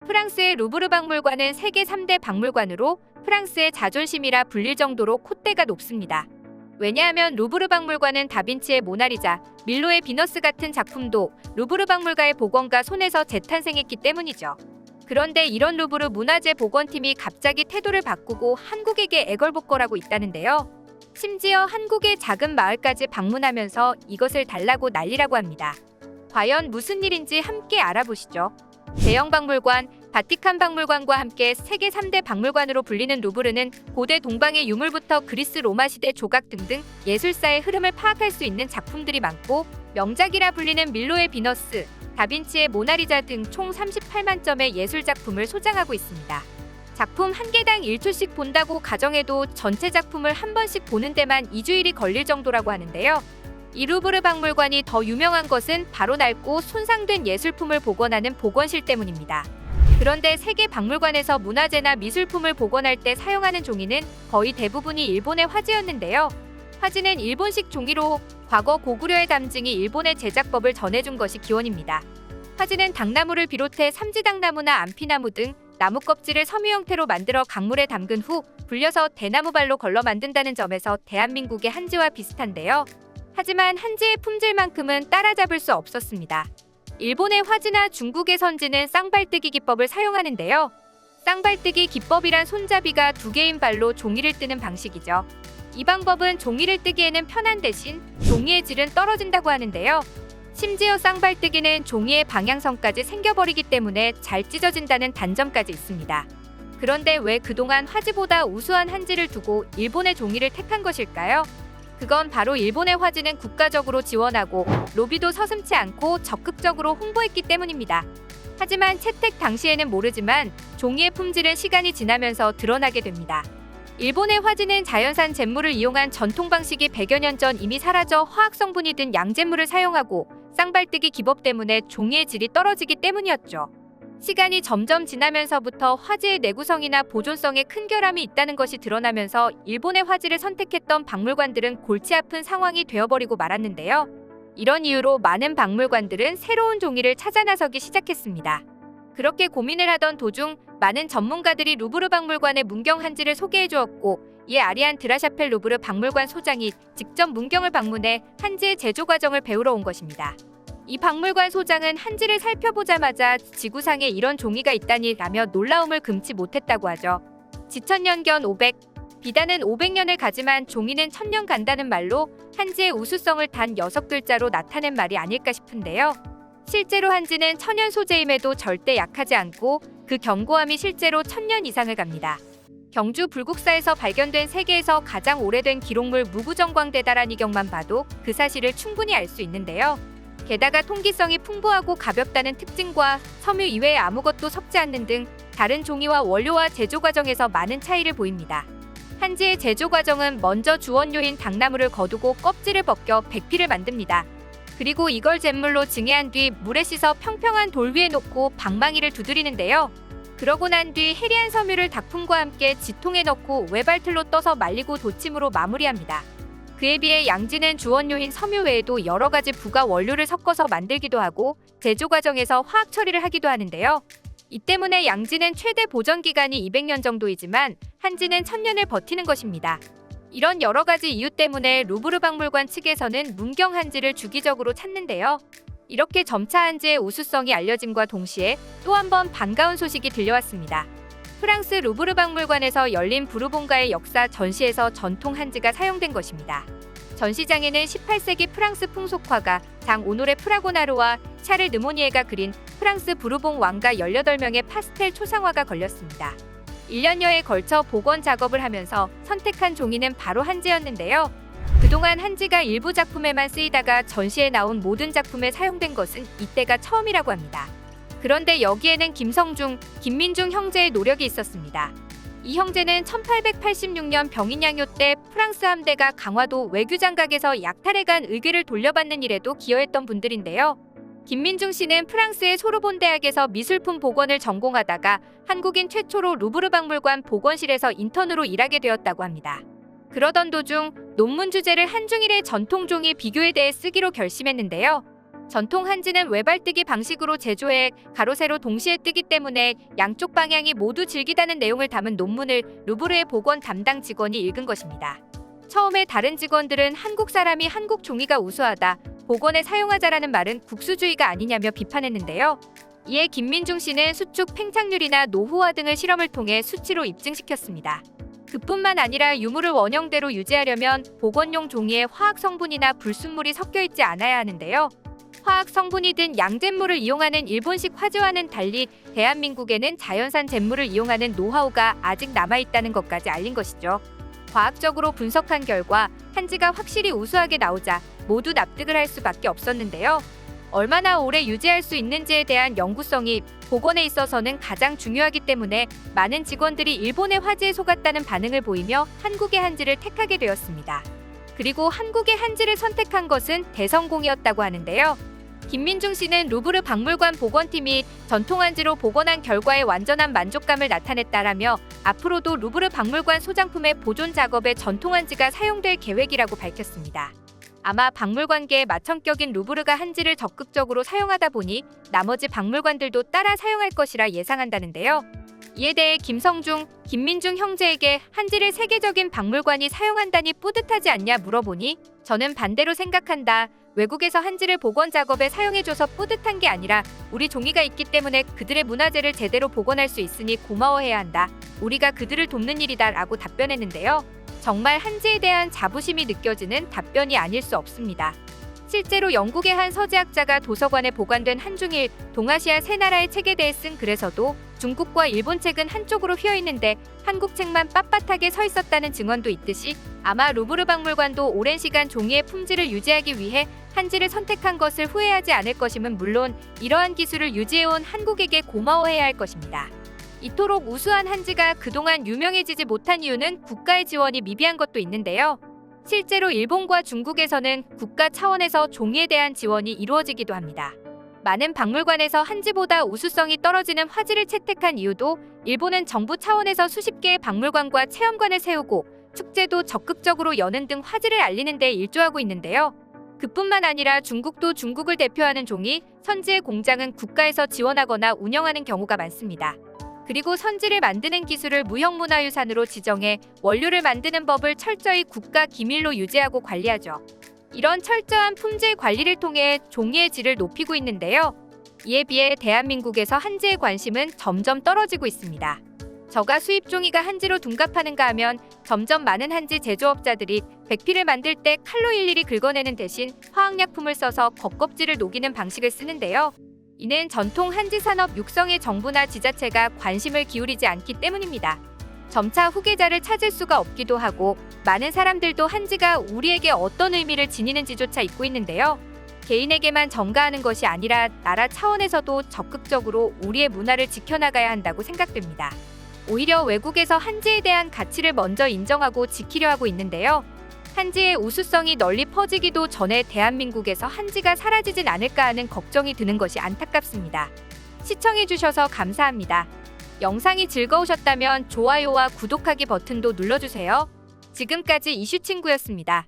프랑스의 루브르 박물관은 세계 3대 박물관으로 프랑스의 자존심이라 불릴 정도로 콧대가 높습니다. 왜냐하면 루브르 박물관은 다빈치의 모나리자, 밀로의 비너스 같은 작품도 루브르 박물가의 복원과 손에서 재탄생했기 때문이죠. 그런데 이런 루브르 문화재 복원팀이 갑자기 태도를 바꾸고 한국에게 애걸복걸하고 있다는데요. 심지어 한국의 작은 마을까지 방문하면서 이것을 달라고 난리라고 합니다. 과연 무슨 일인지 함께 알아보시죠. 대형 박물관, 바티칸 박물관과 함께 세계 3대 박물관으로 불리는 루브르는 고대 동방의 유물부터 그리스 로마 시대 조각 등등 예술사의 흐름을 파악할 수 있는 작품들이 많고, 명작이라 불리는 밀로의 비너스, 다빈치의 모나리자 등 총 38만 점의 예술작품을 소장하고 있습니다. 작품 한 개당 1초씩 본다고 가정해도 전체 작품을 한 번씩 보는 데만 2주일이 걸릴 정도라고 하는데요. 이 루브르 박물관이 더 유명한 것은 바로 낡고 손상된 예술품을 복원하는 복원실 때문입니다. 그런데 세계 박물관에서 문화재나 미술품을 복원할 때 사용하는 종이는 거의 대부분이 일본의 화지였는데요. 화지는 일본식 종이로 과거 고구려의 담증이 일본의 제작법을 전해준 것이 기원입니다. 화지는 당나무를 비롯해 삼지당나무나 안피나무 등 나무 껍질을 섬유 형태로 만들어 강물에 담근 후 불려서 대나무발로 걸러 만든다는 점에서 대한민국의 한지와 비슷한데요. 하지만 한지의 품질만큼은 따라잡을 수 없었습니다. 일본의 화지나 중국의 선지는 쌍발뜨기 기법을 사용하는데요. 쌍발뜨기 기법이란 손잡이가 두 개인 발로 종이를 뜨는 방식이죠. 이 방법은 종이를 뜨기에는 편한 대신 종이의 질은 떨어진다고 하는데요. 심지어 쌍발뜨기는 종이의 방향성까지 생겨버리기 때문에 잘 찢어진다는 단점까지 있습니다. 그런데 왜 그동안 화지보다 우수한 한지를 두고 일본의 종이를 택한 것일까요? 그건 바로 일본의 화지는 국가적으로 지원하고 로비도 서슴지 않고 적극적으로 홍보했기 때문입니다. 하지만 채택 당시에는 모르지만 종이의 품질은 시간이 지나면서 드러나게 됩니다. 일본의 화지는 자연산 잿물을 이용한 전통 방식이 100여 년 전 이미 사라져 화학 성분이 든 양잿물을 사용하고 쌍발뜨기 기법 때문에 종이의 질이 떨어지기 때문이었죠. 시간이 점점 지나면서부터 화지의 내구성이나 보존성에 큰 결함이 있다는 것이 드러나면서 일본의 화지를 선택했던 박물관들은 골치 아픈 상황이 되어버리고 말았는데요. 이런 이유로 많은 박물관들은 새로운 종이를 찾아 나서기 시작했습니다. 그렇게 고민을 하던 도중 많은 전문가들이 루브르 박물관의 문경 한지를 소개해 주었고, 이에 아리안 드라샤펠 루브르 박물관 소장이 직접 문경을 방문해 한지의 제조 과정을 배우러 온 것입니다. 이 박물관 소장은 한지를 살펴보자마자 지구상에 이런 종이가 있다니 라며 놀라움을 금치 못했다고 하죠. 지천년견 500, 비단은 500년을 가지만 종이는 1000년 간다는 말로 한지의 우수성을 단 6글자로 나타낸 말이 아닐까 싶은데요. 실제로 한지는 천연 소재임에도 절대 약하지 않고 그 견고함이 실제로 1000년 이상을 갑니다. 경주 불국사에서 발견된 세계에서 가장 오래된 기록물 무구정광대다란 이경만 봐도 그 사실을 충분히 알 수 있는데요. 게다가 통기성이 풍부하고 가볍다는 특징과 섬유 이외에 아무것도 섞지 않는 등 다른 종이와 원료와 제조 과정에서 많은 차이를 보입니다. 한지의 제조 과정은 먼저 주원료인 당나무를 거두고 껍질을 벗겨 백피를 만듭니다. 그리고 이걸 잿물로 증해한 뒤 물에 씻어 평평한 돌 위에 놓고 방망이를 두드리는데요. 그러고 난 뒤 해리한 섬유를 닭품과 함께 지통에 넣고 외발틀로 떠서 말리고 도침으로 마무리합니다. 그에 비해 양지는 주원료인 섬유 외에도 여러 가지 부가 원료를 섞어서 만들기도 하고 제조 과정에서 화학 처리를 하기도 하는데요. 이 때문에 양지는 최대 보존 기간이 200년 정도이지만 한지는 1000년을 버티는 것입니다. 이런 여러 가지 이유 때문에 루브르 박물관 측에서는 문경 한지를 주기적으로 찾는데요. 이렇게 점차 한지의 우수성이 알려짐과 동시에 또 한 번 반가운 소식이 들려왔습니다. 프랑스 루브르 박물관에서 열린 부르봉가의 역사 전시에서 전통 한지가 사용된 것입니다. 전시장에는 18세기 프랑스 풍속화가 장 오노레 프라고나로와 샤를 느모니에가 그린 프랑스 부르봉 왕가 18명의 파스텔 초상화가 걸렸습니다. 1년여에 걸쳐 복원 작업을 하면서 선택한 종이는 바로 한지였는데요. 그동안 한지가 일부 작품에만 쓰이다가 전시에 나온 모든 작품에 사용된 것은 이때가 처음이라고 합니다. 그런데 여기에는 김성중, 김민중 형제의 노력이 있었습니다. 이 형제는 1886년 병인양요 때 프랑스 함대가 강화도 외교장각에서 약탈해 간 의궤를 돌려받는 일에도 기여했던 분들인데요. 김민중 씨는 프랑스의 소르본 대학에서 미술품 복원을 전공하다가 한국인 최초로 루브르 박물관 복원실에서 인턴으로 일하게 되었다고 합니다. 그러던 도중 논문 주제를 한중일의 전통 종이 비교에 대해 쓰기로 결심했는데요. 전통 한지는 외발뜨기 방식으로 제조해 가로 세로 동시에 뜨기 때문에 양쪽 방향이 모두 즐기다는 내용을 담은 논문을 루브르의 복원 담당 직원이 읽은 것입니다. 처음에 다른 직원들은 한국 사람이 한국 종이가 우수하다, 복원에 사용하자라는 말은 국수주의가 아니냐며 비판했는데요. 이에 김민중 씨는 수축 팽창률이나 노후화 등을 실험을 통해 수치로 입증시켰습니다. 그뿐만 아니라 유물을 원형대로 유지하려면 복원용 종이에 화학 성분이나 불순물이 섞여 있지 않아야 하는데요. 화학 성분이 든 양잿물을 이용하는 일본식 화재와는 달리 대한민국에는 자연산 잿물을 이용하는 노하우가 아직 남아있다는 것까지 알린 것이죠. 과학적으로 분석한 결과 한지가 확실히 우수하게 나오자 모두 납득을 할 수밖에 없었는데요. 얼마나 오래 유지할 수 있는지에 대한 연구성이 복원에 있어서는 가장 중요하기 때문에 많은 직원들이 일본의 화재에 속았다는 반응을 보이며 한국의 한지를 택하게 되었습니다. 그리고 한국의 한지를 선택한 것은 대성공이었다고 하는데요. 김민중 씨는 루브르 박물관 복원팀이 전통 한지로 복원한 결과에 완전한 만족감을 나타냈다라며 앞으로도 루브르 박물관 소장품의 보존 작업에 전통 한지가 사용될 계획이라고 밝혔습니다. 아마 박물관계에 마천격인 루브르가 한지를 적극적으로 사용하다 보니 나머지 박물관들도 따라 사용할 것이라 예상한다는데요. 이에 대해 김성중, 김민중 형제에게 한지를 세계적인 박물관이 사용한다니 뿌듯하지 않냐 물어보니 저는 반대로 생각한다. 외국에서 한지를 복원 작업에 사용해줘서 뿌듯한 게 아니라 우리 종이가 있기 때문에 그들의 문화재를 제대로 복원할 수 있으니 고마워해야 한다. 우리가 그들을 돕는 일이다 라고 답변했는데요. 정말 한지에 대한 자부심이 느껴지는 답변이 아닐 수 없습니다. 실제로 영국의 한 서재학자가 도서관에 보관된 한중일, 동아시아 세 나라의 책에 대해 쓴 글에서도 중국과 일본 책은 한쪽으로 휘어있는데 한국 책만 빳빳하게 서 있었다는 증언도 있듯이 아마 루브르 박물관도 오랜 시간 종이의 품질을 유지하기 위해 한지를 선택한 것을 후회하지 않을 것임은 물론 이러한 기술을 유지해온 한국에게 고마워해야 할 것입니다. 이토록 우수한 한지가 그동안 유명해지지 못한 이유는 국가의 지원이 미비한 것도 있는데요. 실제로 일본과 중국에서는 국가 차원에서 종이에 대한 지원이 이루어지기도 합니다. 많은 박물관에서 한지보다 우수성이 떨어지는 화지를 채택한 이유도 일본은 정부 차원에서 수십 개의 박물관과 체험관을 세우고 축제도 적극적으로 여는 등 화지를 알리는 데 일조하고 있는데요. 그뿐만 아니라 중국도 중국을 대표하는 종이, 선지의 공장은 국가에서 지원하거나 운영하는 경우가 많습니다. 그리고 선지를 만드는 기술을 무형문화유산으로 지정해 원료를 만드는 법을 철저히 국가 기밀로 유지하고 관리하죠. 이런 철저한 품질 관리를 통해 종이의 질을 높이고 있는데요. 이에 비해 대한민국에서 한지의 관심은 점점 떨어지고 있습니다. 저가 수입 종이가 한지로 둔갑하는가 하면 점점 많은 한지 제조업자들이 백피를 만들 때 칼로 일일이 긁어내는 대신 화학약품을 써서 겉껍질을 녹이는 방식을 쓰는데요. 이는 전통 한지 산업 육성에 정부나 지자체가 관심을 기울이지 않기 때문입니다. 점차 후계자를 찾을 수가 없기도 하고 많은 사람들도 한지가 우리에게 어떤 의미를 지니는지조차 잊고 있는데요. 개인에게만 전가하는 것이 아니라 나라 차원에서도 적극적으로 우리의 문화를 지켜나가야 한다고 생각됩니다. 오히려 외국에서 한지에 대한 가치를 먼저 인정하고 지키려 하고 있는데요. 한지의 우수성이 널리 퍼지기도 전에 대한민국에서 한지가 사라지진 않을까 하는 걱정이 드는 것이 안타깝습니다. 시청해주셔서 감사합니다. 영상이 즐거우셨다면 좋아요와 구독하기 버튼도 눌러주세요. 지금까지 이슈친구였습니다.